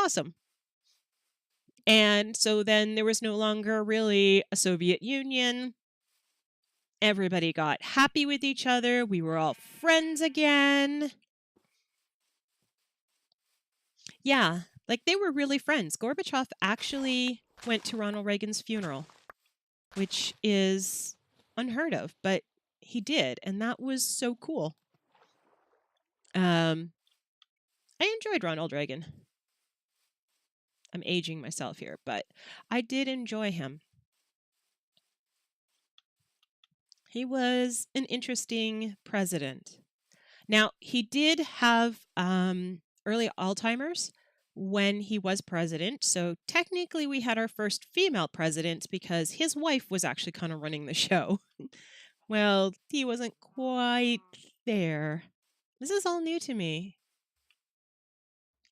awesome. And so then there was no longer really a Soviet Union. Everybody got happy with each other. We were all friends again. Yeah, like they were really friends. Gorbachev actually went to Ronald Reagan's funeral, which is unheard of, but he did, and that was so cool. I enjoyed Ronald Reagan. I'm aging myself here, but I did enjoy him. He was an interesting president. Now, he did have early Alzheimer's when he was president, so technically we had our first female president because his wife was actually kind of running the show. Well, he wasn't quite there. This is all new to me.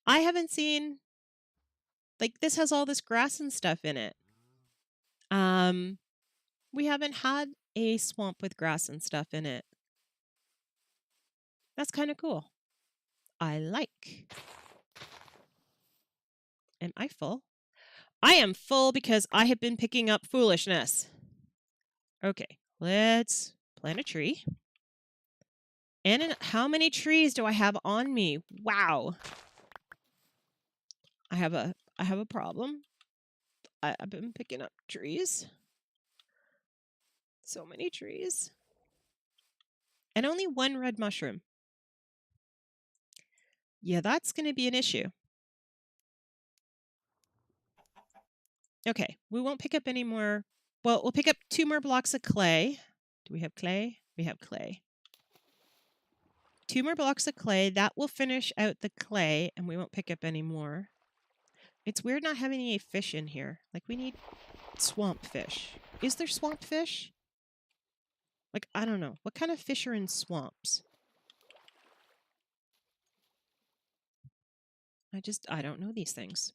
I haven't seen, like, this has all this grass and stuff in it. We haven't had a swamp with grass and stuff in it. That's kind of cool. I like. Am I full? I am full because I have been picking up foolishness. Okay, let's plant a tree. And how many trees do I have on me? Wow. I have a problem. I've been picking up trees. So many trees. And only one red mushroom. Yeah, that's going to be an issue. Okay, we won't pick up any more. Well, we'll pick up 2 more blocks of clay. Do we have clay? We have clay. 2 more blocks of clay. That will finish out the clay, and we won't pick up any more. It's weird not having any fish in here. Like, we need swamp fish. Is there swamp fish? Like, I don't know. What kind of fish are in swamps? I don't know these things.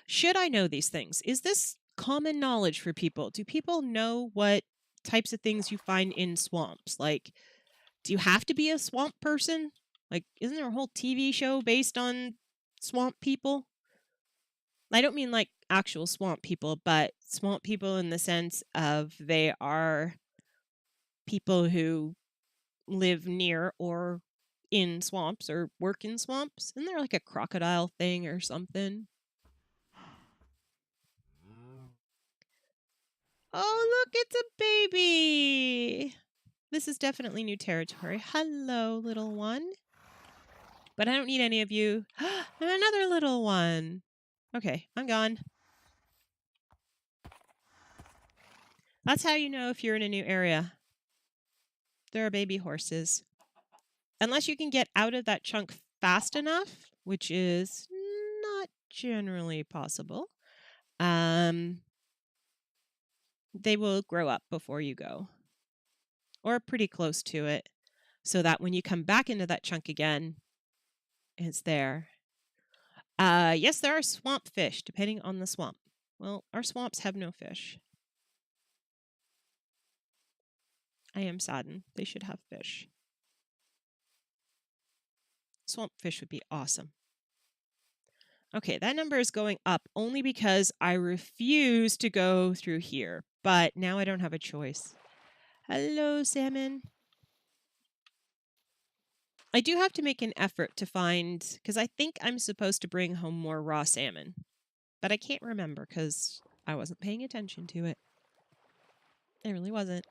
Should I know these things? Is this common knowledge for people? Do people know what types of things you find in swamps? Like, do you have to be a swamp person? Like, isn't there a whole TV show based on swamp people? I don't mean like actual swamp people, but swamp people in the sense of they are people who live near or in swamps or work in swamps. Isn't there like a crocodile thing or something? Oh, look, it's a baby. This is definitely new territory. Hello, little one. But I don't need any of you. And another little one. Okay, I'm gone. That's how you know if you're in a new area. There are baby horses. Unless you can get out of that chunk fast enough, which is not generally possible, they will grow up before you go. Or pretty close to it. So that when you come back into that chunk again, it's there. Yes, there are swamp fish, depending on the swamp. Well, our swamps have no fish. I am saddened. They should have fish. Swamp fish would be awesome. Okay, that number is going up only because I refuse to go through here. But now I don't have a choice. Hello, salmon. I do have to make an effort to find, because I think I'm supposed to bring home more raw salmon. But I can't remember because I wasn't paying attention to it. I really wasn't.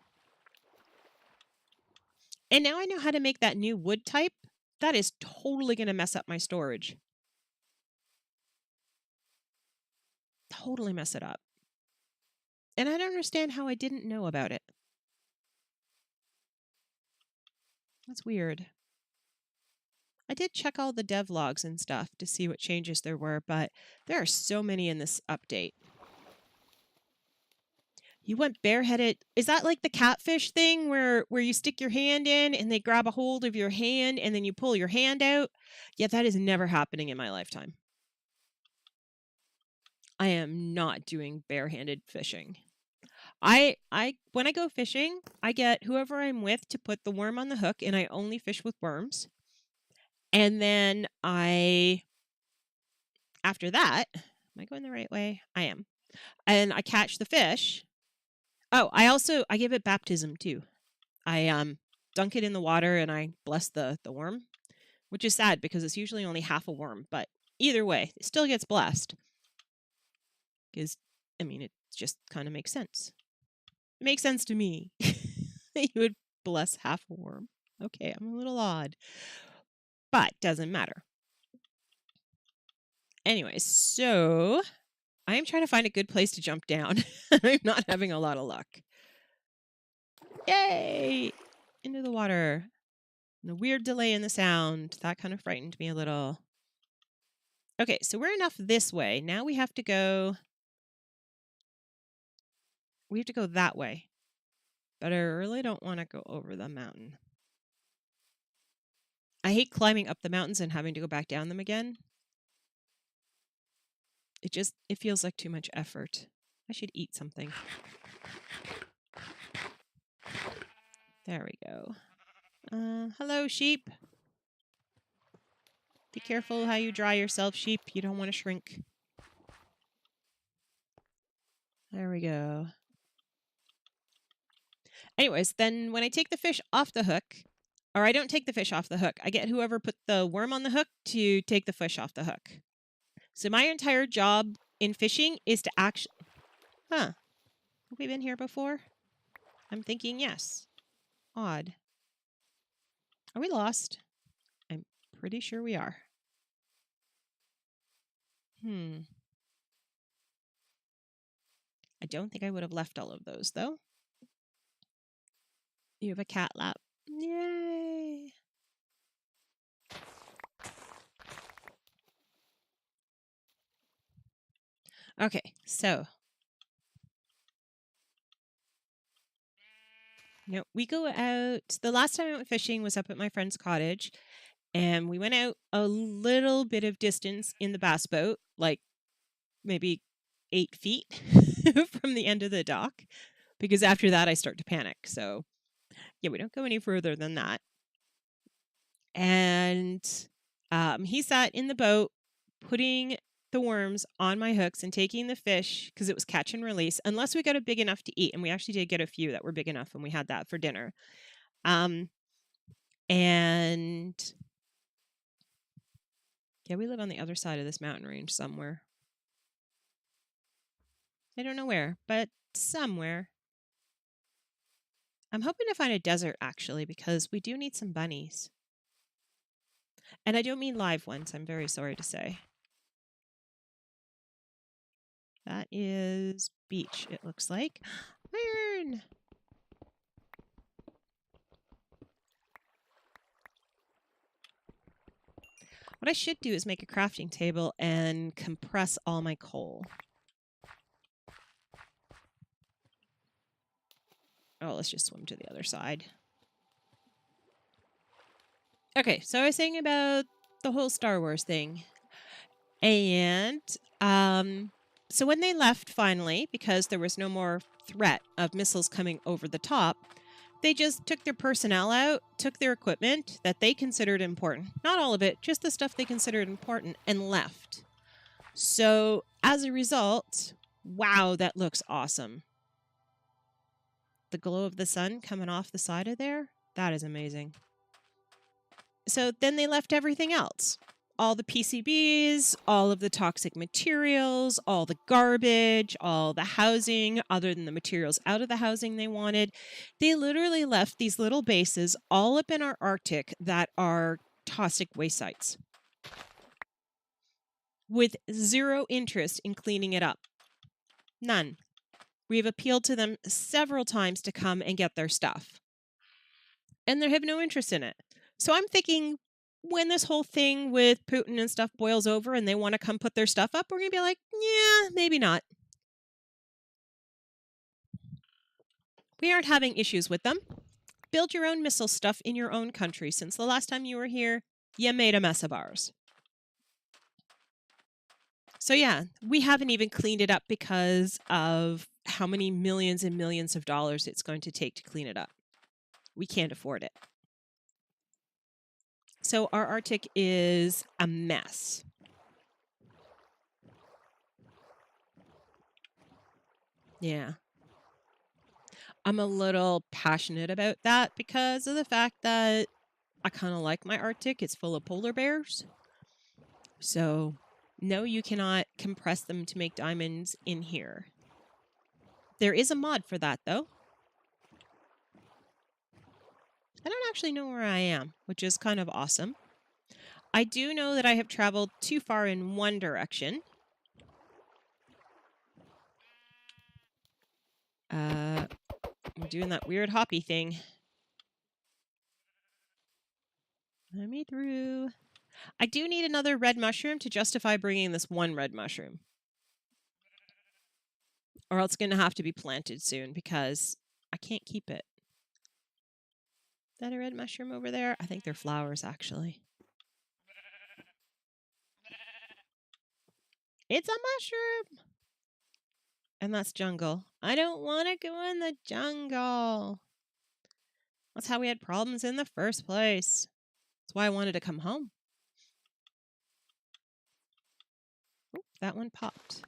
And now I know how to make that new wood type. That is totally going to mess up my storage. Totally mess it up. And I don't understand how I didn't know about it. That's weird. I did check all the dev logs and stuff to see what changes there were, but there are so many in this update. You went bareheaded. Is that like the catfish thing where you stick your hand in and they grab a hold of your hand and then you pull your hand out? Yeah, that is never happening in my lifetime. I am not doing barehanded fishing. When I go fishing, I get whoever I'm with to put the worm on the hook and I only fish with worms. And then I after that, am I going the right way? I am. And I catch the fish. Oh, I give it baptism too. I dunk it in the water and I bless the worm, which is sad because it's usually only half a worm, but either way, it still gets blessed. Because I mean, it just kind of makes sense. It makes sense to me. You would bless half a worm. Okay, I'm a little odd. But doesn't matter. Anyways, so I am trying to find a good place to jump down. I'm not having a lot of luck. Yay! Into the water. And a weird delay in the sound. That kind of frightened me a little. Okay, so we're enough this way. Now we have to go... We have to go that way. But I really don't want to go over the mountain. I hate climbing up the mountains and having to go back down them again. It feels like too much effort. I should eat something. There we go. Hello, sheep. Be careful how you dry yourself, sheep. You don't want to shrink. There we go. Anyways, then when I take the fish off the hook, or I don't take the fish off the hook, I get whoever put the worm on the hook to take the fish off the hook. So my entire job in fishing is to actually... Huh. Have we been here before? I'm thinking yes. Odd. Are we lost? I'm pretty sure we are. I don't think I would have left all of those, though. You have a cat lap. Yay! Okay, so... we go out... The last time I went fishing was up at my friend's cottage, and we went out a little bit of distance in the bass boat, like maybe 8 feet from the end of the dock, because after that I start to panic. So, yeah, we don't go any further than that. And he sat in the boat putting the worms on my hooks and taking the fish because it was catch and release, unless we got a big enough to eat. And we actually did get a few that were big enough, and we had that for dinner. And yeah, we live on the other side of this mountain range somewhere. I don't know where, but somewhere. I'm hoping to find a desert, actually, because we do need some bunnies. And I don't mean live ones, I'm very sorry to say. That is beach, it looks like. Iron! What I should do is make a crafting table and compress all my coal. Oh, let's just swim to the other side. Okay, so I was saying about the whole Star Wars thing. And so when they left finally, because there was no more threat of missiles coming over the top, they just took their personnel out, took their equipment that they considered important, not all of it, just the stuff they considered important, and left. So as a result, wow, that looks awesome. The glow of the sun coming off the side of there, that is amazing. So then they left everything else. All the PCBs, all of the toxic materials, all the garbage, all the housing, other than the materials out of the housing they wanted. They literally left these little bases all up in our Arctic that are toxic waste sites with zero interest in cleaning it up. None. We've appealed to them several times to come and get their stuff. And they have no interest in it. So I'm thinking when this whole thing with Putin and stuff boils over and they want to come put their stuff up, we're going to be like, yeah, maybe not. We aren't having issues with them. Build your own missile stuff in your own country. Since the last time you were here, you made a mess of ours. So yeah, we haven't even cleaned it up because of how many millions and millions of dollars it's going to take to clean it up. We can't afford it. So our Arctic is a mess. Yeah. I'm a little passionate about that because of the fact that I kind of like my Arctic. It's full of polar bears. So, no, you cannot compress them to make diamonds in here. There is a mod for that, though. I don't actually know where I am, which is kind of awesome. I do know that I have traveled too far in one direction. I'm doing that weird hoppy thing. Let me through. I do need another red mushroom to justify bringing this one red mushroom. Or else it's going to have to be planted soon because I can't keep it. Is that a red mushroom over there? I think they're flowers, actually. It's a mushroom! And that's jungle. I don't want to go in the jungle. That's how we had problems in the first place. That's why I wanted to come home. Oh, that one popped.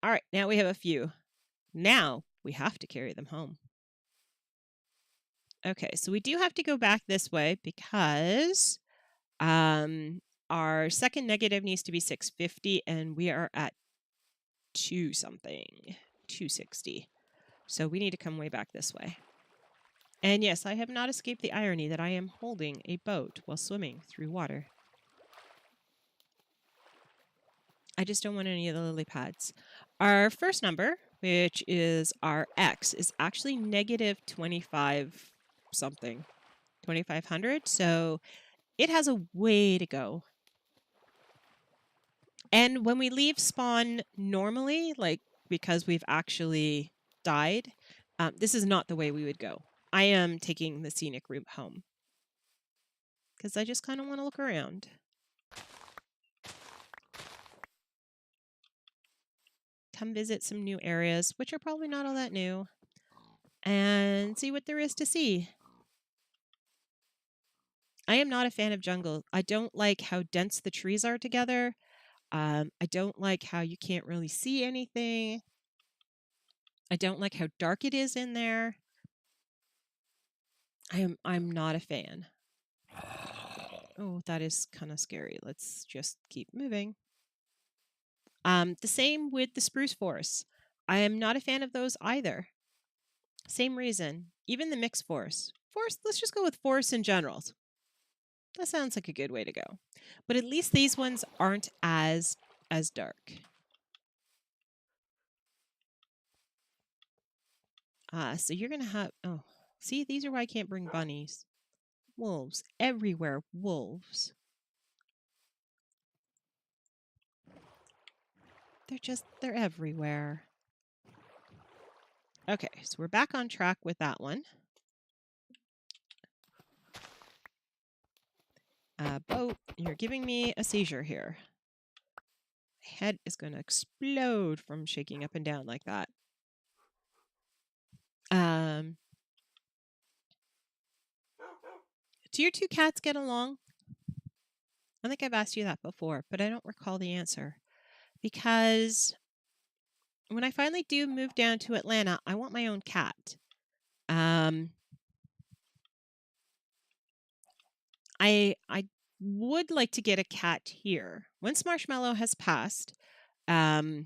All right, now we have a few. Now we have to carry them home. Okay, so we do have to go back this way because our second negative needs to be 650 and we are at 2 something, 260. So we need to come way back this way. And yes, I have not escaped the irony that I am holding a boat while swimming through water. I just don't want any of the lily pads. Our first number, which is our X, is actually negative 25 something, 2500. So it has a way to go. And when we leave spawn normally, like because we've actually died, this is not the way we would go. I am taking the scenic route home because I just kind of want to look around. Come visit some new areas, which are probably not all that new, and see what there is to see. I am not a fan of jungle. I don't like how dense the trees are together. I don't like how you can't really see anything. I don't like how dark it is in there. I'm not a fan. Oh, that is kind of scary. Let's just keep moving. The same with the spruce forests. I am not a fan of those either. Same reason. Even the mixed forest. Let's just go with forests in general. That sounds like a good way to go. But at least these ones aren't as dark. So you're going to have... Oh, see, these are why I can't bring bunnies. Wolves. Everywhere. Wolves. They're everywhere. Okay, so we're back on track with that one. Boat, you're giving me a seizure here. My head is going to explode from shaking up and down like that. Do your 2 cats get along? I think I've asked you that before, but I don't recall the answer. Because when I finally do move down to Atlanta, I want my own cat. I would like to get a cat here. Once Marshmallow has passed, I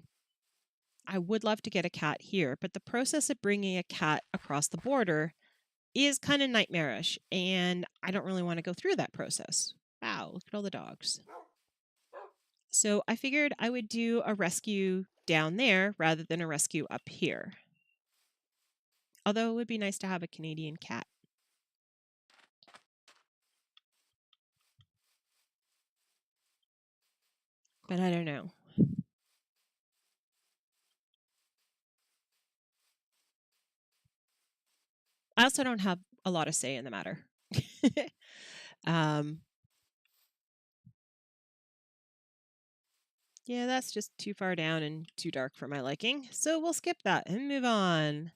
would love to get a cat here, but the process of bringing a cat across the border is kind of nightmarish, and I don't really want to go through that process. Wow, look at all the dogs. So I figured I would do a rescue down there rather than a rescue up here. Although it would be nice to have a Canadian cat. But I don't know. I also don't have a lot of say in the matter. Yeah, that's just too far down and too dark for my liking. So we'll skip that and move on.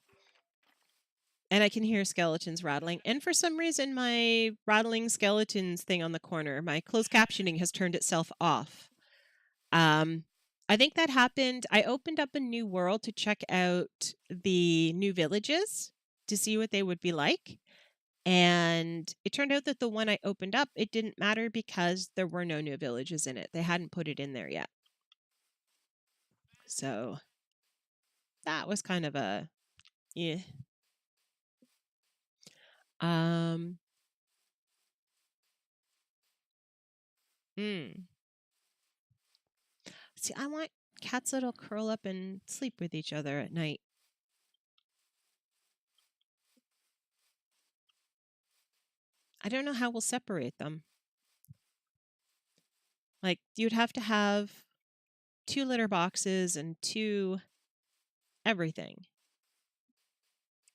And I can hear skeletons rattling. And for some reason, my rattling skeletons thing on the corner, my closed captioning has turned itself off. I think that happened. I opened up a new world to check out the new villages to see what they would be like. And it turned out that the one I opened up, it didn't matter because there were no new villages in it. They hadn't put it in there yet. So that was kind of a yeah. Um mm. See, I want cats that'll curl up and sleep with each other at night. I don't know how we'll separate them. Like you'd have to have 2 litter boxes and 2 everything.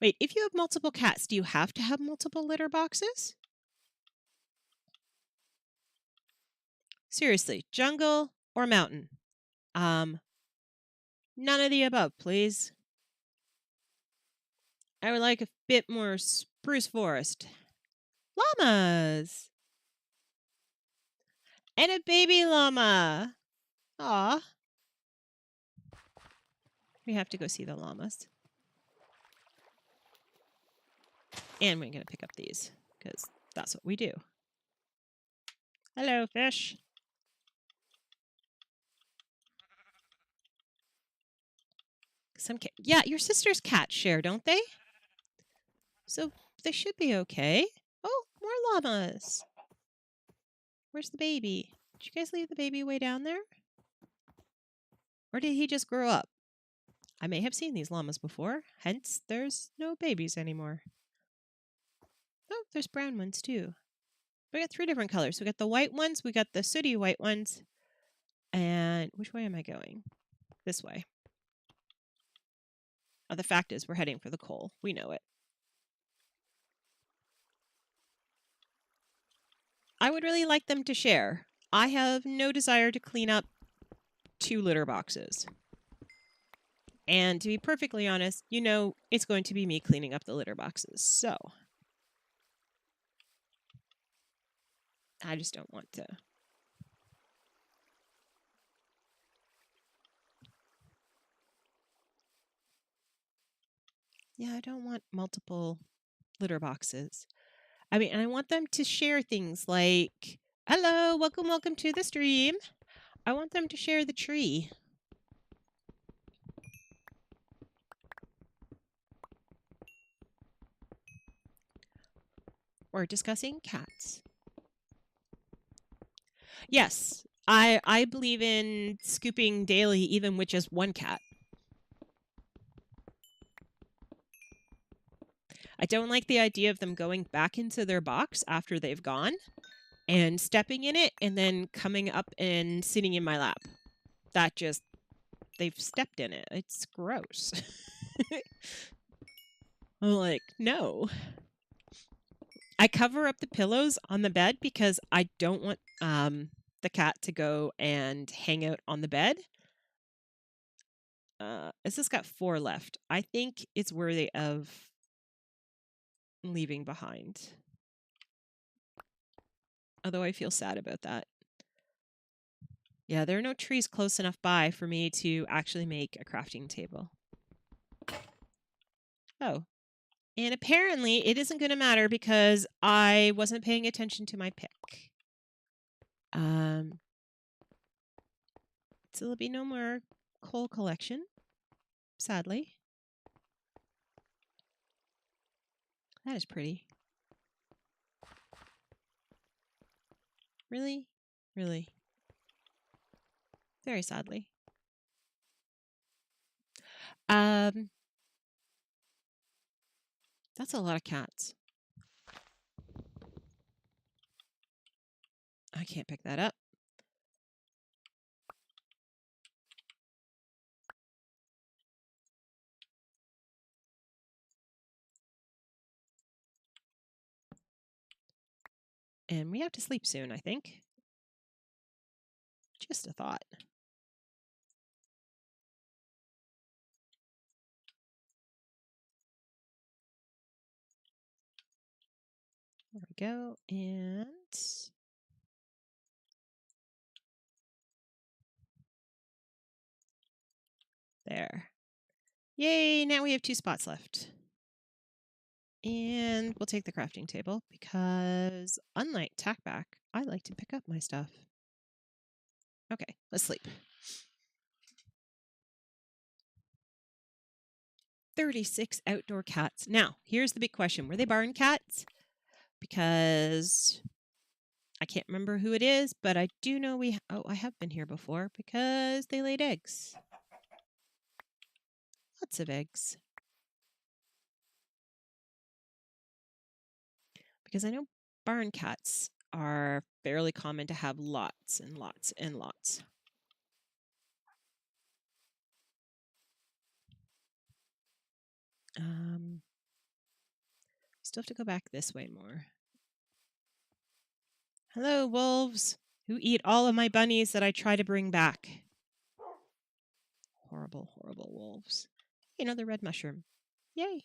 Wait, if you have multiple cats, do you have to have multiple litter boxes? Seriously, jungle or mountain? Um, None of the above, please. I would like a bit more spruce forest. Llamas! And a baby llama! Aw. We have to go see the llamas. And we're going to pick up these, because that's what we do. Hello, fish. Yeah, your sister's cats share, don't they? So they should be okay. Oh, more llamas. Where's the baby? Did you guys leave the baby way down there? Or did he just grow up? I may have seen these llamas before, hence there's no babies anymore. Oh, there's brown ones too. We got 3 different colors. We got the white ones, we got the sooty white ones, and which way am I going? This way. Oh, the fact is we're heading for the coal. We know it. I would really like them to share. I have no desire to clean up 2 litter boxes. And to be perfectly honest, you know, it's going to be me cleaning up the litter boxes. So I just don't want to. Yeah, I don't want multiple litter boxes. I mean, and I want them to share things like, hello, welcome to the stream. I want them to share the tree. We're discussing cats. Yes, I believe in scooping daily, even with just 1 cat. I don't like the idea of them going back into their box after they've gone and stepping in it and then coming up and sitting in my lap. That just, they've stepped in it. It's gross. I'm like, no. I cover up the pillows on the bed because I don't want the cat to go and hang out on the bed. It's just got 4 left. I think it's worthy of leaving behind. Although I feel sad about that. Yeah, there are no trees close enough by for me to actually make a crafting table. Oh. And apparently it isn't going to matter because I wasn't paying attention to my pick. So there'll be no more coal collection, sadly. That is pretty. Really? Really? Very sadly. That's a lot of cats. I can't pick that up. And we have to sleep soon, I think. Just a thought. There we go. And There. Yay, now we have 2 spots left. And we'll take the crafting table because unlike tackback, I like to pick up my stuff. Okay, let's sleep. 36 outdoor cats. Now, here's the big question. Were they barn cats? Because I can't remember who it is, but I do know I have been here before because they laid eggs. Lots of eggs. Because I know barn cats are fairly common to have lots and lots and lots. Still have to go back this way more. Hello, wolves, who eat all of my bunnies that I try to bring back. Horrible, horrible wolves. Another red mushroom. Yay.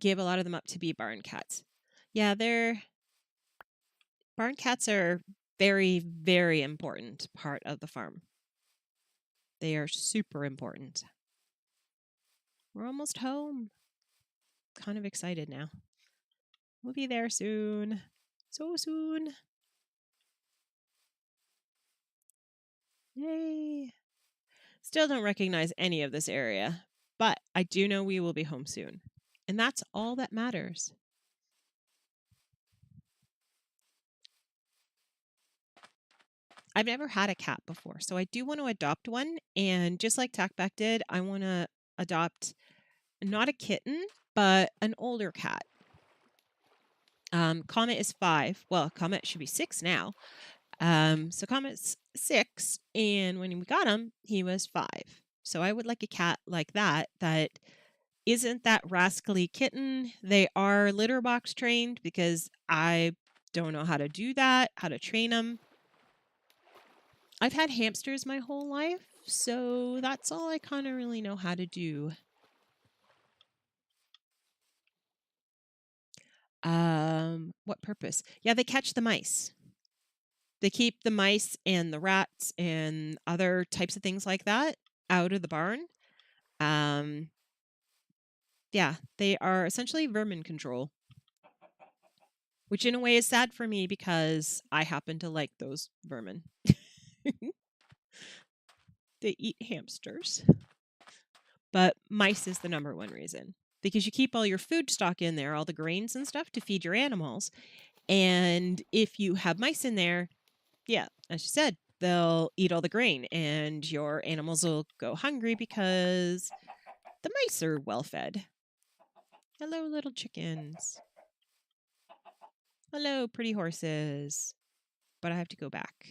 Gave a lot of them up to be barn cats. Yeah, barn cats are very, very important part of the farm. They are super important. We're almost home. Kind of excited now. We'll be there soon. So soon. Yay. Still don't recognize any of this area, but I do know we will be home soon. And that's all that matters. I've never had a cat before, so I do want to adopt one. And just like Tackback did, I want to adopt not a kitten, but an older cat. Comet is 5. Well, Comet should be 6 now. So Comet's 6, and when we got him, he was 5. So I would like a cat like that isn't that rascally kitten. They are litter box trained because I don't know how to do that, how to train them. I've had hamsters my whole life, so that's all I kind of really know how to do. What purpose? Yeah, they catch the mice. They keep the mice and the rats and other types of things like that out of the barn. Yeah, they are essentially vermin control. Which in a way is sad for me because I happen to like those vermin. They eat hamsters. But mice is the number one reason. Because you keep all your food stock in there, all the grains and stuff to feed your animals. And if you have mice in there, yeah, as you said, they'll eat all the grain and your animals will go hungry because the mice are well fed. Hello, little chickens. Hello, pretty horses. But I have to go back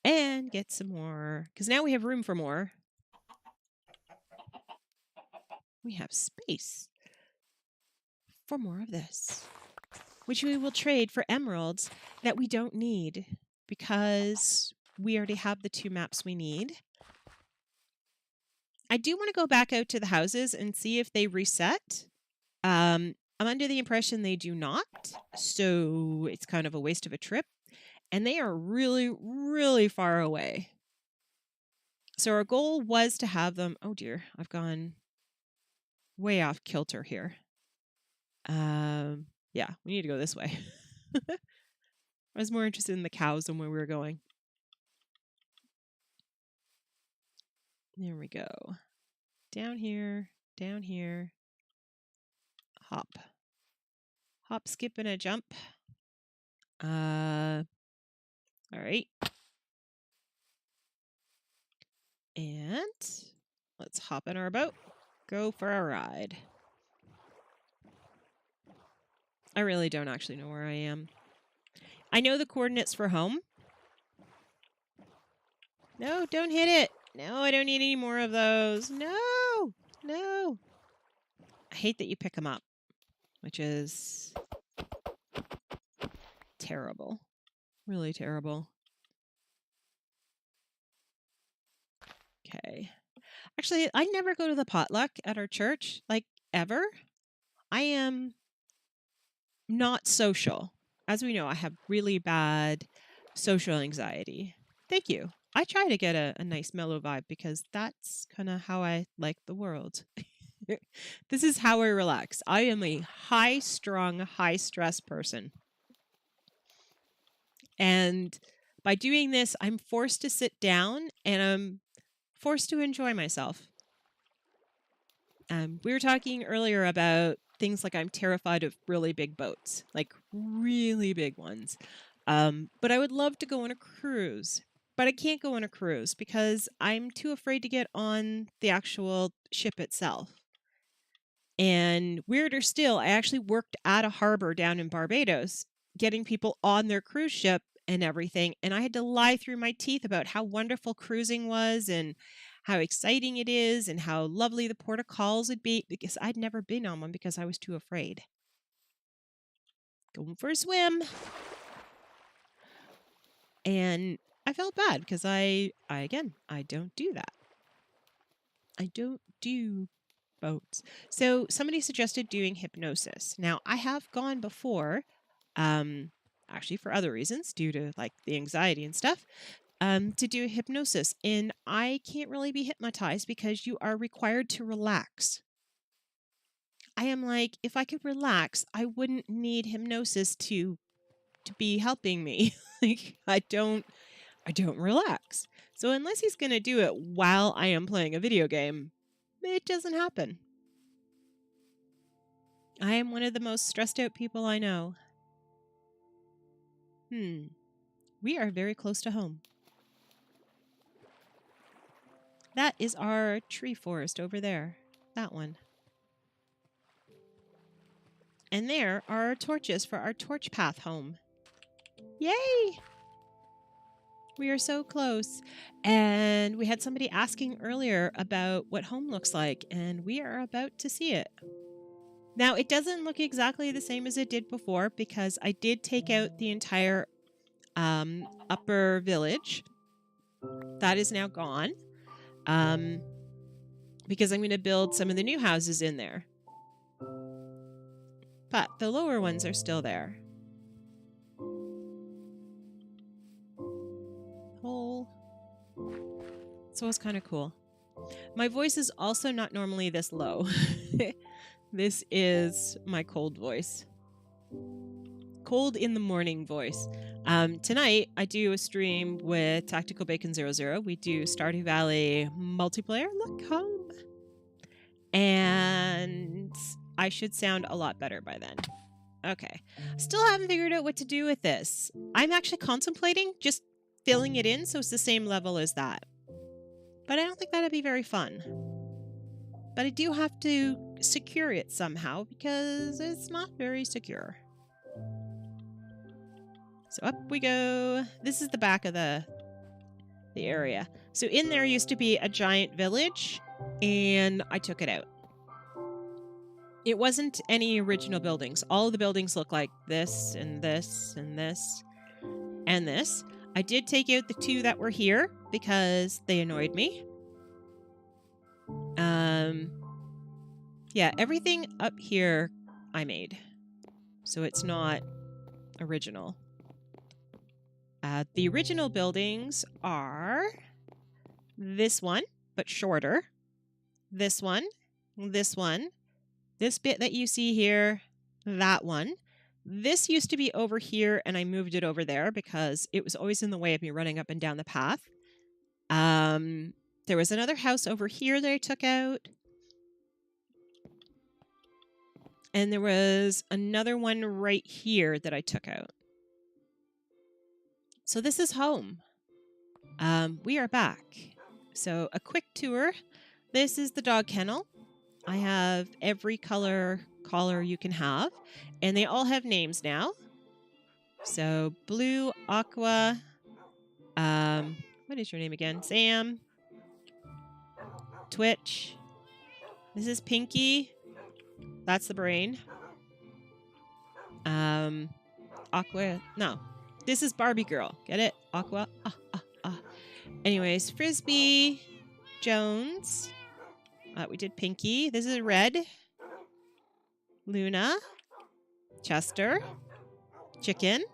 and get some more because now we have room for more. We have space for more of this, which we will trade for emeralds that we don't need because we already have the 2 maps we need. I do want to go back out to the houses and see if they reset. I'm under the impression they do not, so it's kind of a waste of a trip. And they are really, really far away. So our goal was to have them... Oh dear, I've gone way off kilter here. Yeah, we need to go this way. I was more interested in the cows than where we were going. There we go. Down here, hop. Hop, skip, and a jump. All right. And let's hop in our boat. Go for a ride. I really don't actually know where I am. I know the coordinates for home. No, don't hit it. No, I don't need any more of those. No, no. I hate that you pick them up, which is terrible. Really terrible. Okay. Actually, I never go to the potluck at our church, like, ever. I am not social. As we know, I have really bad social anxiety. Thank you. I try to get a nice mellow vibe because that's kind of how I like the world. This is how I relax. I am a high-strung, high-stress person. And by doing this, I'm forced to sit down and I'm forced to enjoy myself. We were talking earlier about things like I'm terrified of really big boats, like really big ones. But I would love to go on a cruise, but I can't go on a cruise because I'm too afraid to get on the actual ship itself. And weirder still, I actually worked at a harbor down in Barbados, getting people on their cruise ship and everything. And I had to lie through my teeth about how wonderful cruising was and how exciting it is and how lovely the port of calls would be because I'd never been on one because I was too afraid. Going for a swim. And I felt bad because I don't do that. I don't do boats. So somebody suggested doing hypnosis. Now I have gone before, actually for other reasons, due to like the anxiety and stuff, to do hypnosis. And I can't really be hypnotized because you are required to relax. I am like, if I could relax, I wouldn't need hypnosis to be helping me. Like I don't relax. So unless he's going to do it while I am playing a video game, it doesn't happen. I am one of the most stressed out people I know. We are very close to home. That is our tree forest over there. That one. And there are our torches for our torch path home. Yay! We are so close. And we had somebody asking earlier about what home looks like, and we are about to see it. Now, it doesn't look exactly the same as it did before because I did take out the entire upper village. That is now gone because I'm going to build some of the new houses in there. But the lower ones are still there. So it's kind of cool. My voice is also not normally this low. This is my cold voice. Cold in the morning voice. Tonight, I do a stream with Tactical Bacon 00. We do Stardew Valley multiplayer. Look home. And I should sound a lot better by then. Okay. Still haven't figured out what to do with this. I'm actually contemplating just filling it in so it's the same level as that. But I don't think that'd be very fun. But I do have to secure it somehow because it's not very secure. So up we go. This is the back of the area. So in there used to be a giant village, and I took it out. It wasn't any original buildings. All of the buildings look like this and this and this and this. I did take out the two that were here because they annoyed me. Yeah, everything up here I made. So it's not original. The original buildings are this one, but shorter. This one, this bit that you see here, that one. This used to be over here, and I moved it over there because it was always in the way of me running up and down the path. There was another house over here that I took out. And there was another one right here that I took out. So this is home. We are back. So a quick tour. This is the dog kennel. I have every color collar you can have. And they all have names now. So Blue, Aqua, what is your name again? Sam, Twitch. This is Pinky. That's the brain. Aqua. No. This is Barbie Girl. Get it? Aqua. Anyways, Frisbee. Jones. We did Pinky. This is Red. Luna. Chester. Chicken.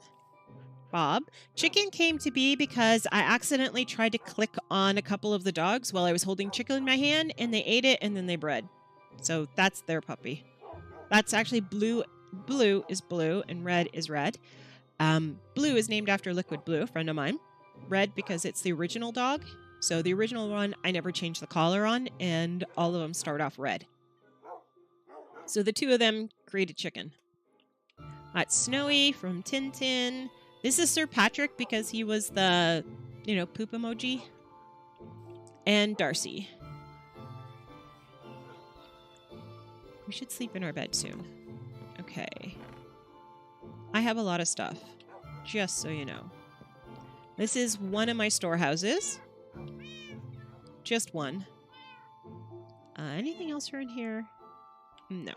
Bob. Chicken came to be because I accidentally tried to click on a couple of the dogs while I was holding chicken in my hand, and they ate it, and then they bred. So that's their puppy. That's actually blue. Blue is blue, and red is red. Blue is named after Liquid Blue, a friend of mine. Red because it's the original dog. So the original one, I never changed the collar on, and all of them start off red. So the two of them created chicken. That's Snowy from Tintin. This is Sir Patrick because he was the, poop emoji. And Darcy. We should sleep in our bed soon. Okay. I have a lot of stuff, just so you know. This is one of my storehouses. Just one. Anything else for in here? No.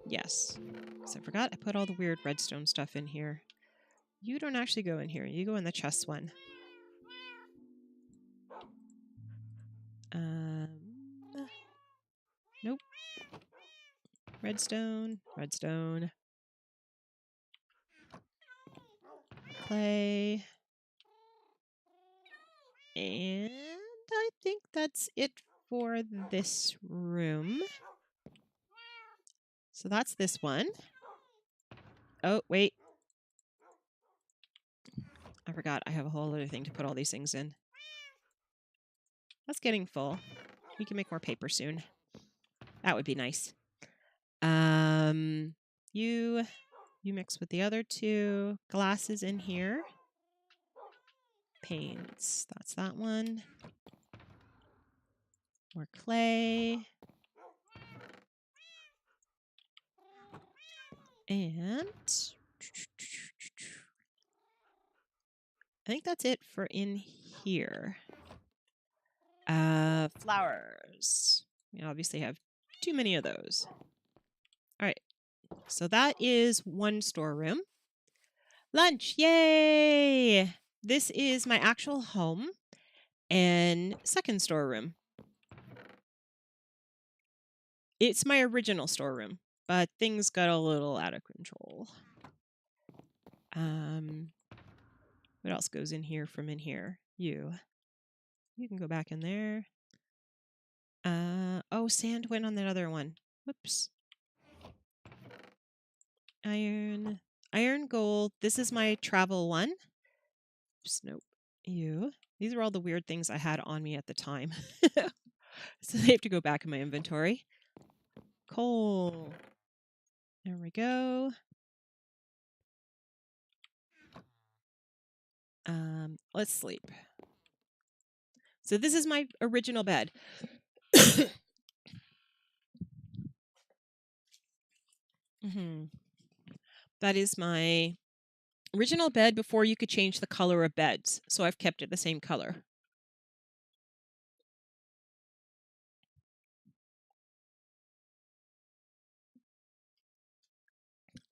Yes. So I forgot I put all the weird redstone stuff in here. You don't actually go in here. You go in the chest one. Nope. Redstone. Redstone. Clay. And I think that's it for this room. So that's this one. Oh, wait. I forgot I have a whole other thing to put all these things in. That's getting full. We can make more paper soon. That would be nice. You mix with the other two. Glasses in here. Paints. That's that one. More clay. And I think that's it for in here. Flowers. We obviously have too many of those. All right. So that is one storeroom. Lunch. Yay! This is my actual home and second storeroom. It's my original storeroom, but things got a little out of control. What else goes in here from in here? You can go back in there. Oh, sand went on that other one. Whoops. Iron, gold. This is my travel one. Oops, nope. You. These are all the weird things I had on me at the time. So they have to go back in my inventory. Coal. There we go. Let's sleep. So this is my original bed. That is my original bed before you could change the color of beds. So I've kept it the same color.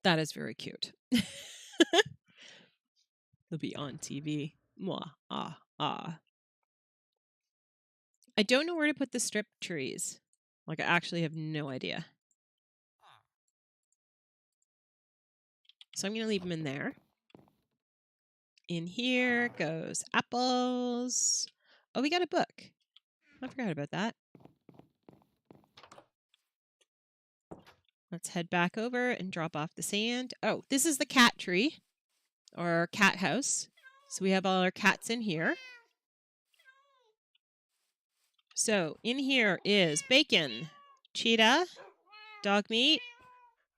That is very cute. They'll be on TV. Mwah, ah. I don't know where to put the strip trees. Like, I actually have no idea. So I'm going to leave them in there. In here goes apples. Oh, we got a book. I forgot about that. Let's head back over and drop off the sand. Oh, this is the cat tree or cat house. So we have all our cats in here. So in here is bacon, cheetah, dog meat,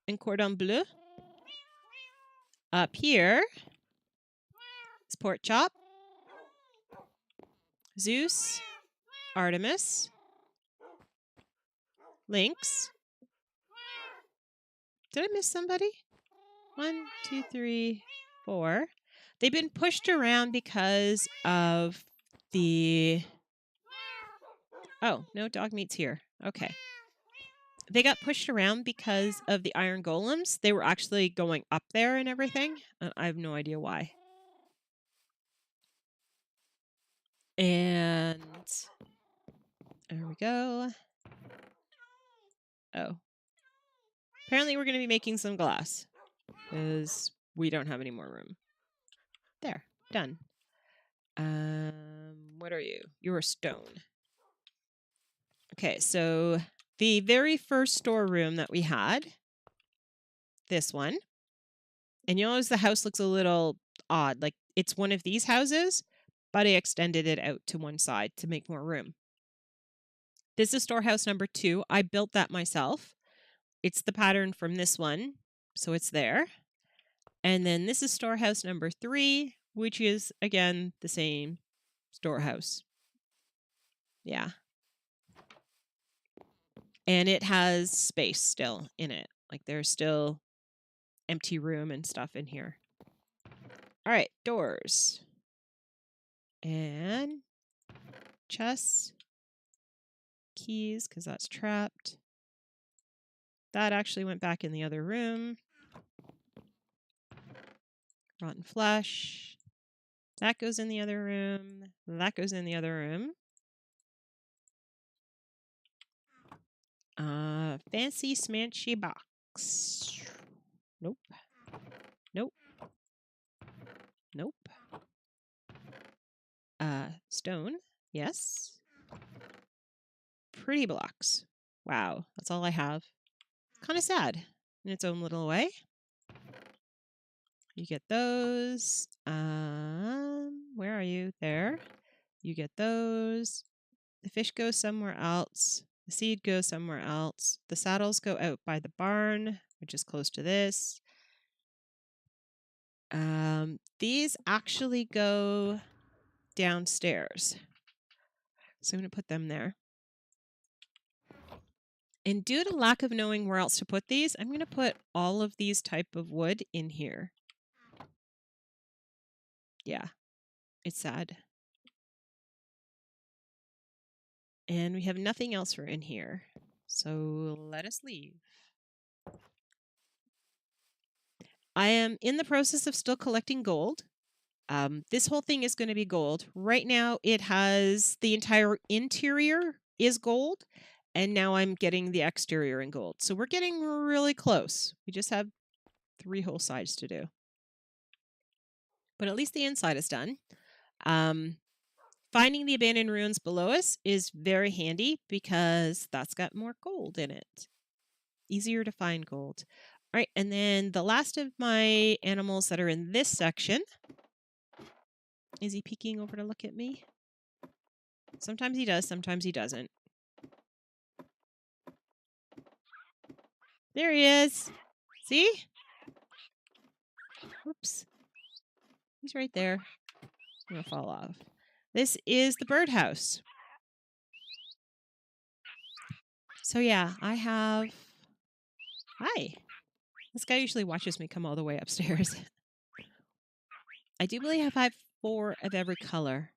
and cordon bleu. Up here is pork chop, Zeus, Artemis, Lynx. Did I miss somebody? 1, 2, 3, 4. They've been pushed around because of the... Oh, no, dog meat's here. Okay. They got pushed around because of the iron golems. They were actually going up there and everything. I have no idea why. And there we go. Oh. Apparently we're going to be making some glass. Because we don't have any more room. There, done. What are you? You're a stone. Okay, so the very first storeroom that we had, this one, and you notice the house looks a little odd. Like it's one of these houses, but I extended it out to one side to make more room. This is storehouse number 2. I built that myself. It's the pattern from this one, so it's there. And then this is storehouse number 3, which is, again, the same storehouse. Yeah. And it has space still in it. Like there's still empty room and stuff in here. All right, doors. And chests. Keys, because that's trapped. That actually went back in the other room. Rotten flesh. That goes in the other room. That goes in the other room. Fancy smanchy box. Nope. Nope. Nope. Stone. Yes. Pretty blocks. Wow, that's all I have. Kind of sad in its own little way. You get those. Where are you? There. You get those. The fish goes somewhere else. The seed goes somewhere else. The saddles go out by the barn, which is close to this. These actually go downstairs. So I'm going to put them there. And due to lack of knowing where else to put these, I'm going to put all of these type of wood in here. Yeah, it's sad. And we have nothing else for in here. So let us leave. I am in the process of still collecting gold. This whole thing is going to be gold. Right now it has the entire interior is gold. And now I'm getting the exterior in gold. So we're getting really close. We just have 3 whole sides to do. But at least the inside is done. Finding the abandoned ruins below us is very handy because that's got more gold in it. Easier to find gold. All right, and then the last of my animals that are in this section. Is he peeking over to look at me? Sometimes he does, sometimes he doesn't. There he is. See? Whoops. He's right there. I'm going to fall off. This is the birdhouse. So yeah, I have... Hi. This guy usually watches me come all the way upstairs. I do believe I have 4 of every color.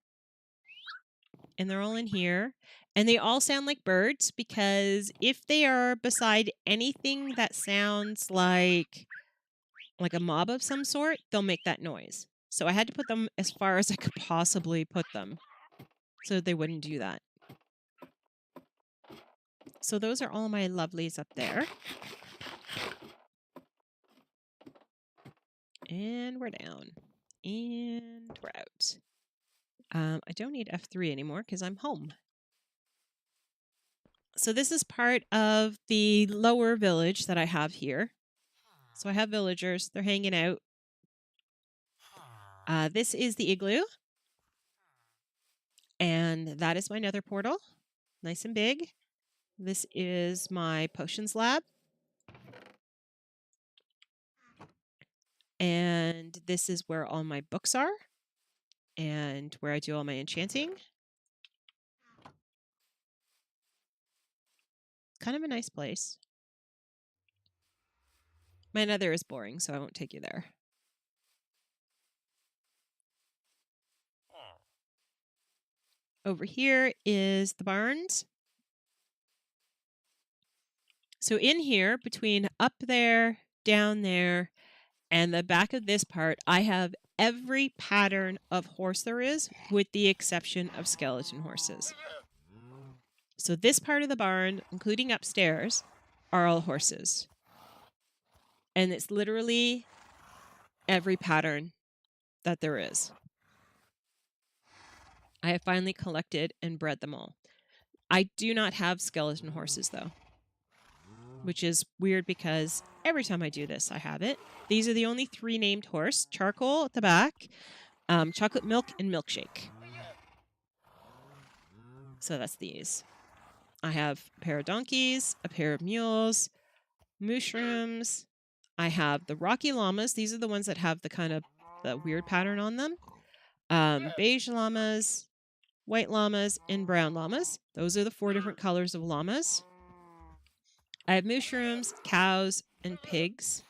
And they're all in here. And they all sound like birds because if they are beside anything that sounds like a mob of some sort, they'll make that noise. So I had to put them as far as I could possibly put them so they wouldn't do that. So those are all my lovelies up there. And we're down. And we're out. I don't need F3 anymore because I'm home. So this is part of the lower village that I have here. So I have villagers. They're hanging out. This is the igloo. And that is my nether portal. Nice and big. This is my potions lab. And this is where all my books are. And where I do all my enchanting. Kind of a nice place. My nether is boring, so I won't take you there. Over here is the barns. So in here, between up there, down there, and the back of this part, I have every pattern of horse there is, with the exception of skeleton horses. So this part of the barn, including upstairs, are all horses. And it's literally every pattern that there is. I have finally collected and bred them all. I do not have skeleton horses, though, which is weird because every time I do this, I have it. These are the only 3 named horse: charcoal at the back, chocolate milk, and milkshake. So that's these. I have a pair of donkeys, a pair of mules, mushrooms. I have the rocky llamas. These are the ones that have the kind of the weird pattern on them. Beige llamas, white llamas, and brown llamas. Those are the 4 different colors of llamas. I have mushrooms, cows, and pigs.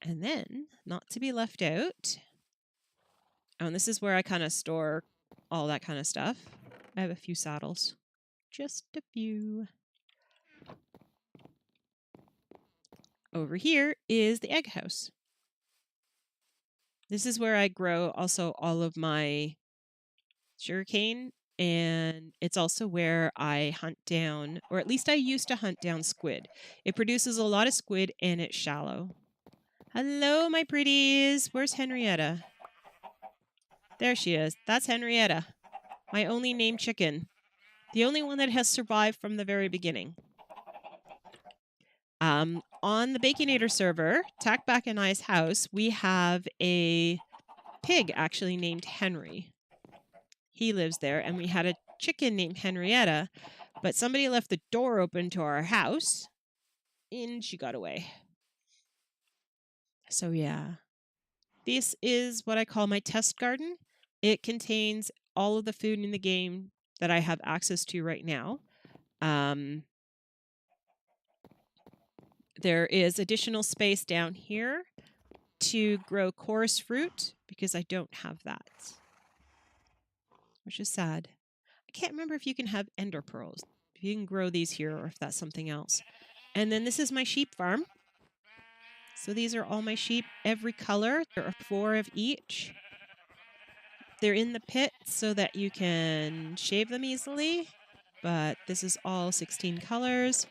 And then, not to be left out, and this is where I kind of store all that kind of stuff. I have a few saddles. Just a few. Over here is the egg house. This is where I grow also all of my sugarcane, and it's also where I hunt down, or at least I used to hunt down, squid. It produces a lot of squid and it's shallow. Hello, my pretties. Where's Henrietta? There she is. That's Henrietta, my only named chicken. The only one that has survived from the very beginning. On the Baconator server, Tackback and I's house, we have a pig actually named Henry. He lives there, and we had a chicken named Henrietta, but somebody left the door open to our house, and she got away. So yeah, this is what I call my test garden. It contains all of the food in the game that I have access to right now. There is additional space down here to grow chorus fruit because I don't have that, which is sad. I can't remember if you can have ender pearls, if you can grow these here, or if that's something else. And then this is my sheep farm. So these are all my sheep, every color. There are 4 of each. They're in the pit so that you can shave them easily, but this is all 16 colors.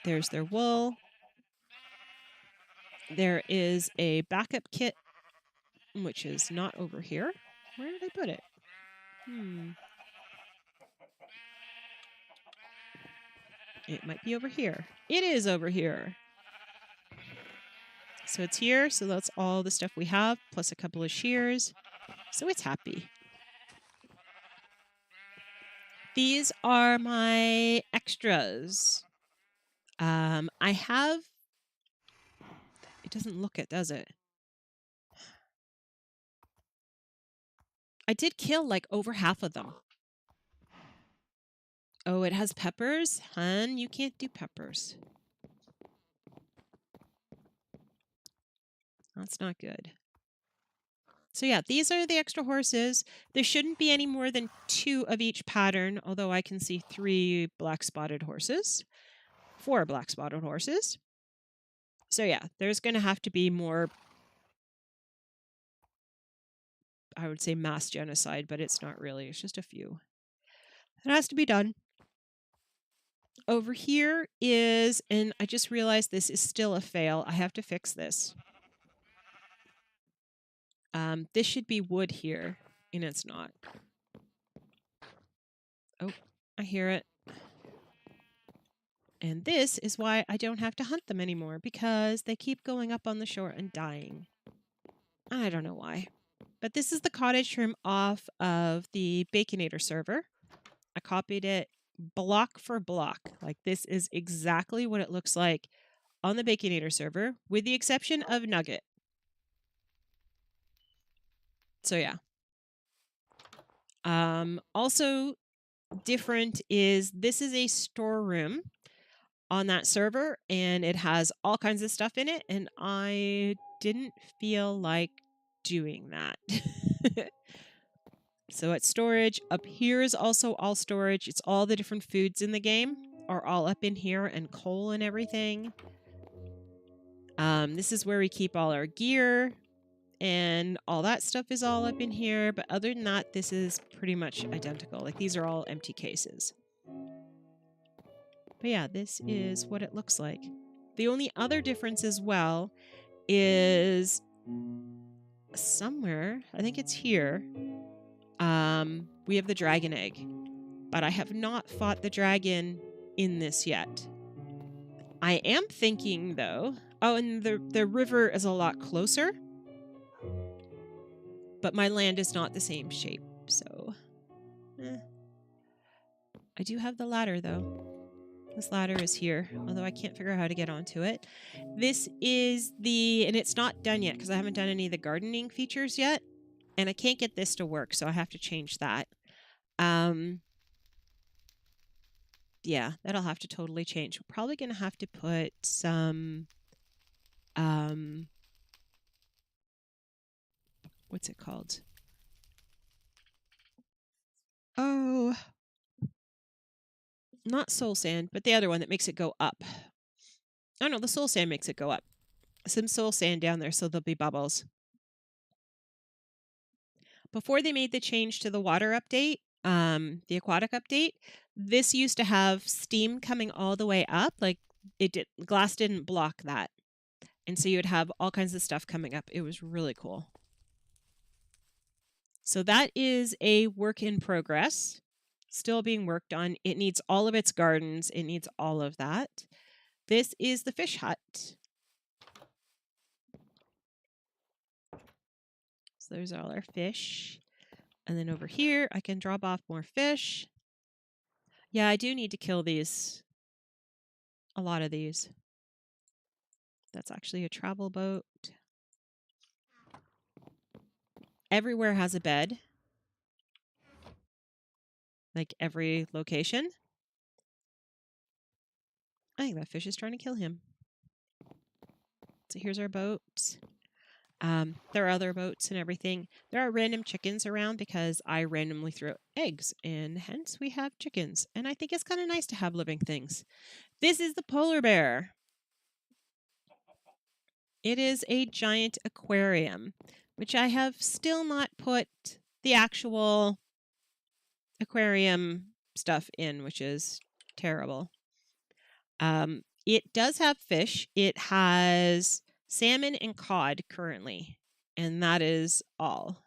There's their wool. There is a backup kit, which is not over here. Where did I put it? It might be over here. It is over here. So it's here. So that's all the stuff we have, plus a couple of shears. So it's happy. These are my extras. I have... It doesn't look it, does it? I did kill like over half of them. Oh, it has peppers? Hun, you can't do peppers. That's not good. So yeah, these are the extra horses. There shouldn't be any more than 2 of each pattern, although I can see 3 black-spotted horses. 4 black-spotted horses. So yeah, there's going to have to be more, I would say, mass genocide, but it's not really. It's just a few. It has to be done. Over here is, and I just realized this is still a fail. I have to fix this. This should be wood here, and it's not. Oh, I hear it. And this is why I don't have to hunt them anymore, because they keep going up on the shore and dying. I don't know why. But this is the cottage trim off of the Baconator server. I copied it block for block. Like, this is exactly what it looks like on the Baconator server, with the exception of Nugget. So yeah. Also different is this is a storeroom on that server, and it has all kinds of stuff in it, and I didn't feel like doing that. So at storage, up here is also all storage. It's all the different foods in the game are all up in here, and coal and everything. This is where we keep all our gear, and all that stuff is all up in here. But other than that, this is pretty much identical. Like, these are all empty cases. But yeah, this is what it looks like. The only other difference as well is somewhere, I think it's here, we have the dragon egg. But I have not fought the dragon in this yet. I am thinking, though... Oh, and the river is a lot closer. But my land is not the same shape, so... I do have the ladder, though. This ladder is here, although I can't figure out how to get onto it. This is the... And it's not done yet, because I haven't done any of the gardening features yet. And I can't get this to work, so I have to change that. Yeah, that'll have to totally change. We're probably going to have to put some... what's it called? Oh... Not soul sand, but the other one that makes it go up. Oh no, the soul sand makes it go up. Some soul sand down there so there'll be bubbles. Before they made the change to the water update, the aquatic update, this used to have steam coming all the way up. Like glass didn't block that. And so you would have all kinds of stuff coming up. It was really cool. So that is a work in progress. Still being worked on. It needs all of its gardens. It needs all of that. This is the fish hut. So there's all our fish. And then over here, I can drop off more fish. Yeah, I do need to kill these. A lot of these. That's actually a travel boat. Everywhere has a bed. Like every location. I think that fish is trying to kill him. So here's our boat. There are other boats and everything. There are random chickens around because I randomly throw eggs, and hence we have chickens. And I think it's kind of nice to have living things. This is the polar bear. It is a giant aquarium, which I have still not put the actual aquarium stuff in, which is terrible. It does have fish. It has salmon and cod currently, and that is all.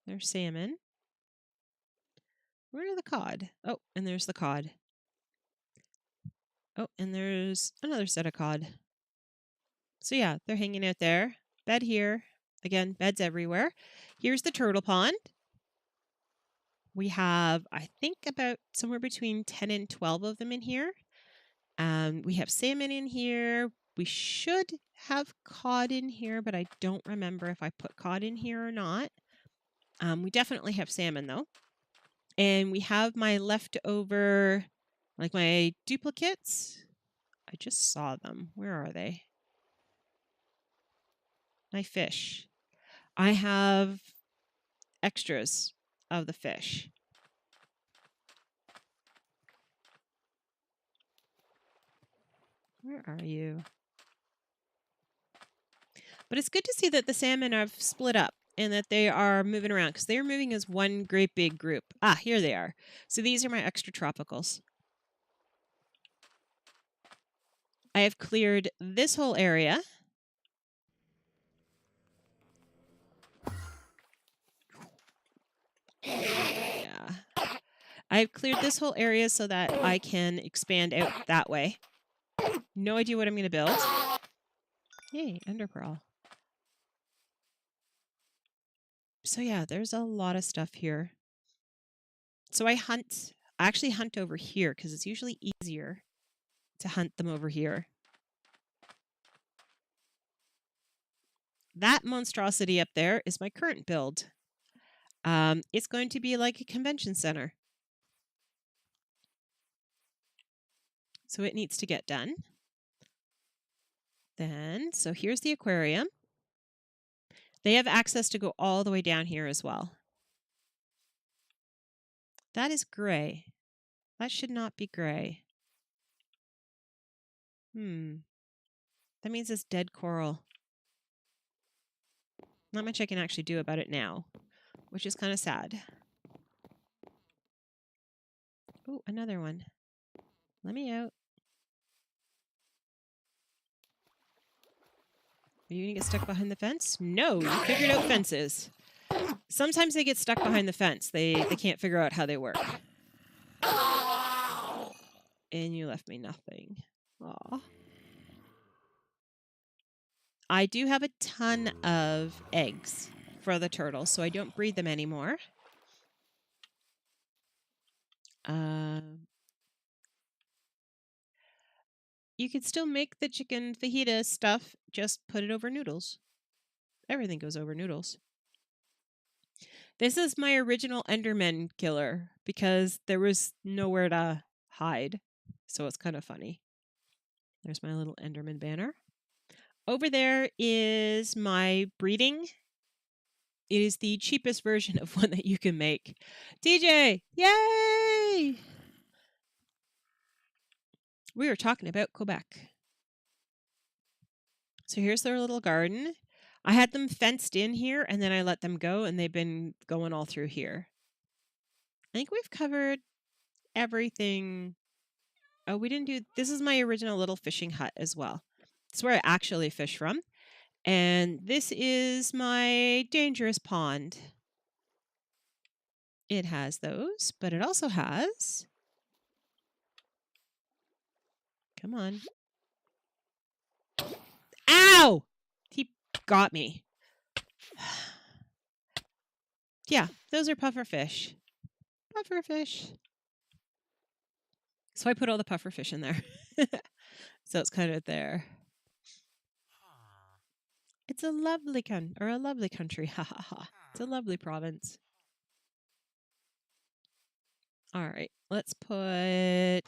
There's salmon. Where are the cod? Oh, and there's the cod. Oh, and there's another set of cod. So yeah, they're hanging out there. Bed here. Again, beds everywhere. Here's the turtle pond. We have, I think, about somewhere between 10 and 12 of them in here. We have salmon in here. We should have cod in here, but I don't remember if I put cod in here or not. We definitely have salmon, though. And we have my leftover, like my duplicates. I just saw them. Where are they? My fish. I have extras of the fish. Where are you? But it's good to see that the salmon have split up and that they are moving around because they are moving as one great big group. Ah, here they are. So these are my extra tropicals. I have cleared this whole area. Yeah. I've cleared this whole area so that I can expand out that way. No idea what I'm going to build. Yay, enderpearl. So yeah, there's a lot of stuff here. So I actually hunt over here because it's usually easier to hunt them over here. That monstrosity up there is my current build. It's going to be like a convention center. So it needs to get done. Then, so here's the aquarium. They have access to go all the way down here as well. That is gray. That should not be gray. That means it's dead coral. Not much I can actually do about it now, which is kind of sad. Oh, another one. Let me out. Are you gonna get stuck behind the fence? No, you figured out fences. Sometimes they get stuck behind the fence. They can't figure out how they work. And you left me nothing. Aw. I do have a ton of eggs for the turtles, so I don't breed them anymore. You could still make the chicken fajita stuff, just put it over noodles. Everything goes over noodles. This is my original Enderman killer because there was nowhere to hide, so it's kind of funny. There's my little Enderman banner. Over there is my breeding. It is the cheapest version of one that you can make. DJ, yay! We were talking about Quebec. So here's their little garden. I had them fenced in here, and then I let them go, and they've been going all through here. I think we've covered everything. Oh, we didn't do... This is my original little fishing hut as well. It's where I actually fish from. And this is my dangerous pond. It has those, but it also has... Come on. Ow! He got me. Yeah, those are puffer fish. Puffer fish. So I put all the puffer fish in there. So it's kind of there. It's a lovely country. Ha ha ha. It's a lovely province. All right, let's put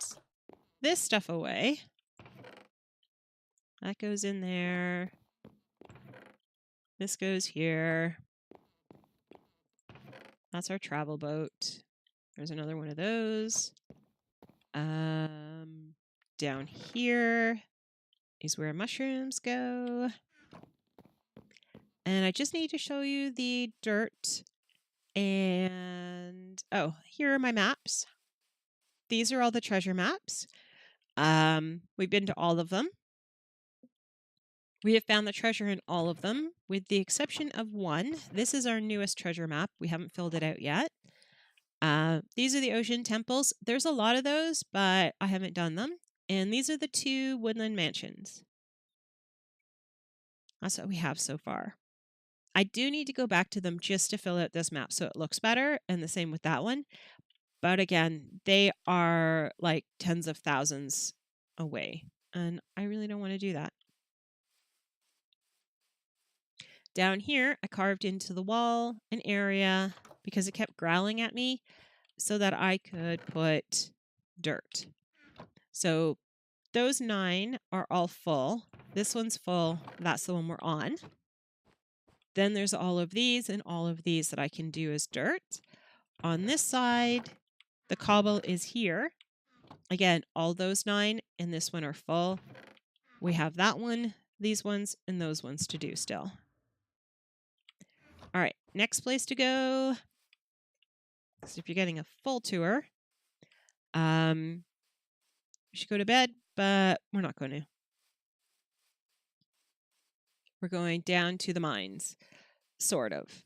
this stuff away. That goes in there. This goes here. That's our travel boat. There's another one of those. Down here is where mushrooms go. And I just need to show you the dirt. And, oh, here are my maps. These are all the treasure maps. We've been to all of them. We have found the treasure in all of them, with the exception of one. This is our newest treasure map. We haven't filled it out yet. These are the ocean temples. There's a lot of those, but I haven't done them. And these are the 2 woodland mansions. That's what we have so far. I do need to go back to them just to fill out this map so it looks better, and the same with that one. But again, they are like tens of thousands away, and I really don't want to do that. Down here, I carved into the wall an area because it kept growling at me so that I could put dirt. So those 9 are all full. This one's full. That's the one we're on. Then there's all of these and all of these that I can do as dirt. On this side, the cobble is here. Again, all those 9 and this one are full. We have that one, these ones, and those ones to do still. All right, next place to go. So if you're getting a full tour, we should go to bed, but we're not going to. We're going down to the mines, sort of.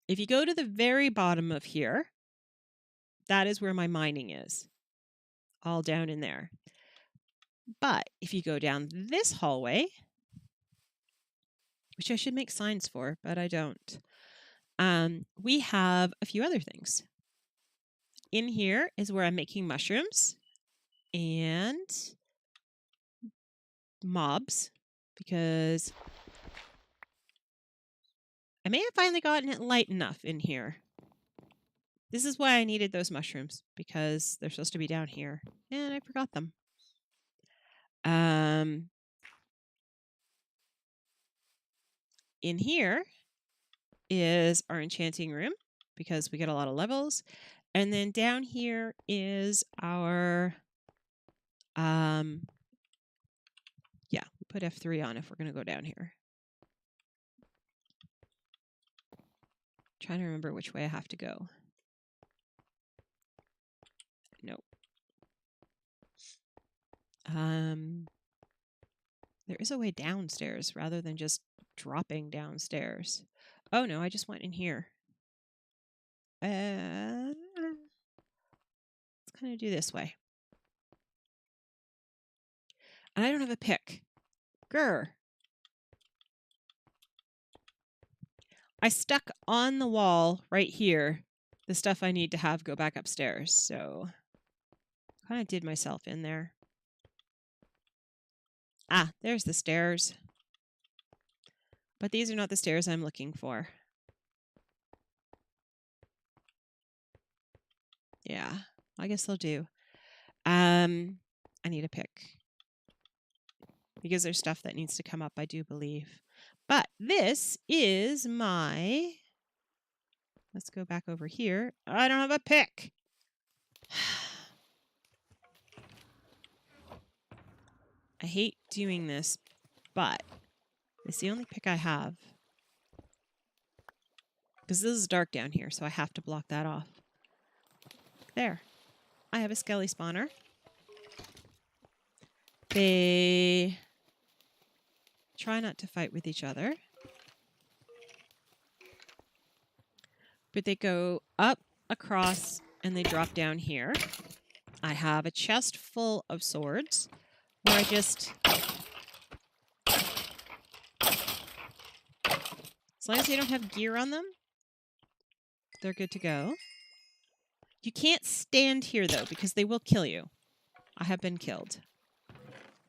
If you go to the very bottom of here, that is where my mining is, all down in there. But if you go down this hallway, which I should make signs for, but I don't, we have a few other things. In here is where I'm making mushrooms and mobs, because I may have finally gotten it light enough in here. This is why I needed those mushrooms, because they're supposed to be down here, and I forgot them. In here is our enchanting room, because we get a lot of levels. And then down here is our, yeah, we put F3 on if we're going to go down here. Trying to remember which way I have to go. Nope. There is a way downstairs rather than just dropping downstairs. Oh no, I just went in here. Let's kind of do this way. And I don't have a pick. Grr. I stuck on the wall right here the stuff I need to have go back upstairs, so kind of did myself in there. Ah, there's the stairs. But these are not the stairs I'm looking for. Yeah, I guess they'll do. I need a pick. Because there's stuff that needs to come up, I do believe. But this is my... Let's go back over here. I don't have a pick. I hate doing this, but it's the only pick I have. Because this is dark down here, so I have to block that off. There. I have a skelly spawner. They try not to fight with each other. But they go up, across, and they drop down here. I have a chest full of swords where I just... As long as they don't have gear on them, they're good to go. You can't stand here, though, because they will kill you. I have been killed.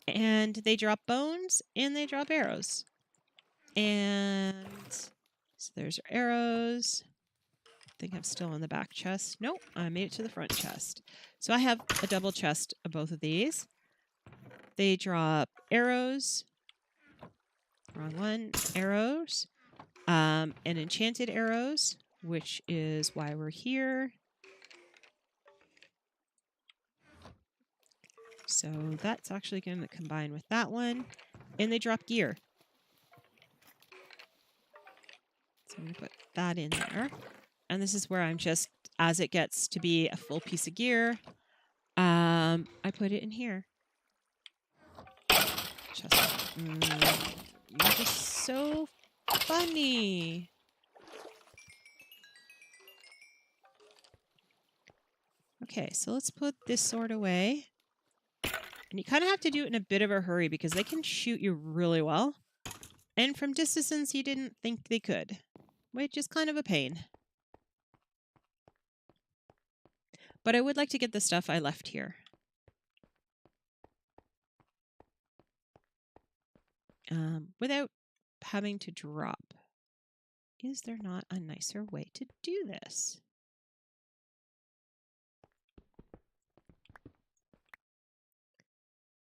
And they drop bones, and they drop arrows. And so there's our arrows. I think I'm still in the back chest. Nope, I made it to the front chest. So I have a double chest of both of these. They drop arrows. Wrong one. Arrows. And enchanted arrows, which is why we're here. So that's actually going to combine with that one. And they drop gear. So I'm going to put that in there. And this is where I'm just, as it gets to be a full piece of gear, I put it in here. You're just so funny. Okay, so let's put this sword away. And you kind of have to do it in a bit of a hurry because they can shoot you really well. And from distance you didn't think they could, which is kind of a pain. But I would like to get the stuff I left here. Without having to drop. Is there not a nicer way to do this?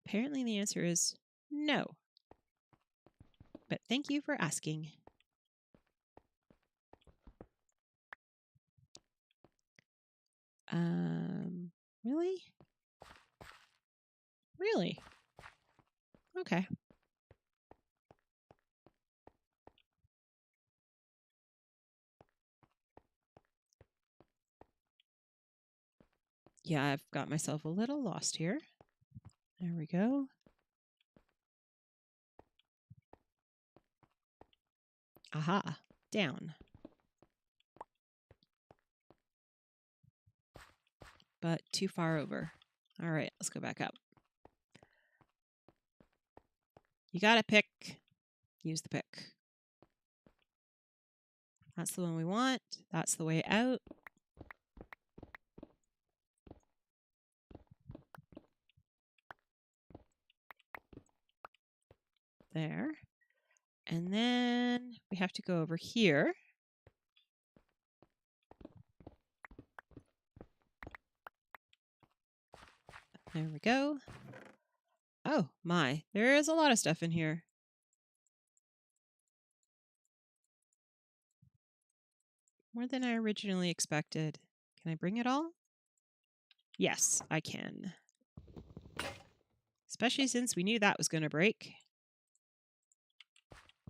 Apparently the answer is no. But thank you for asking. Really? Really? Okay. Yeah, I've got myself a little lost here. There we go. Aha, down. But too far over. All right, let's go back up. You got to pick. Use the pick. That's the one we want. That's the way out. There. And then we have to go over here. There we go. Oh my, there is a lot of stuff in here. More than I originally expected. Can I bring it all? Yes, I can. Especially since we knew that was going to break.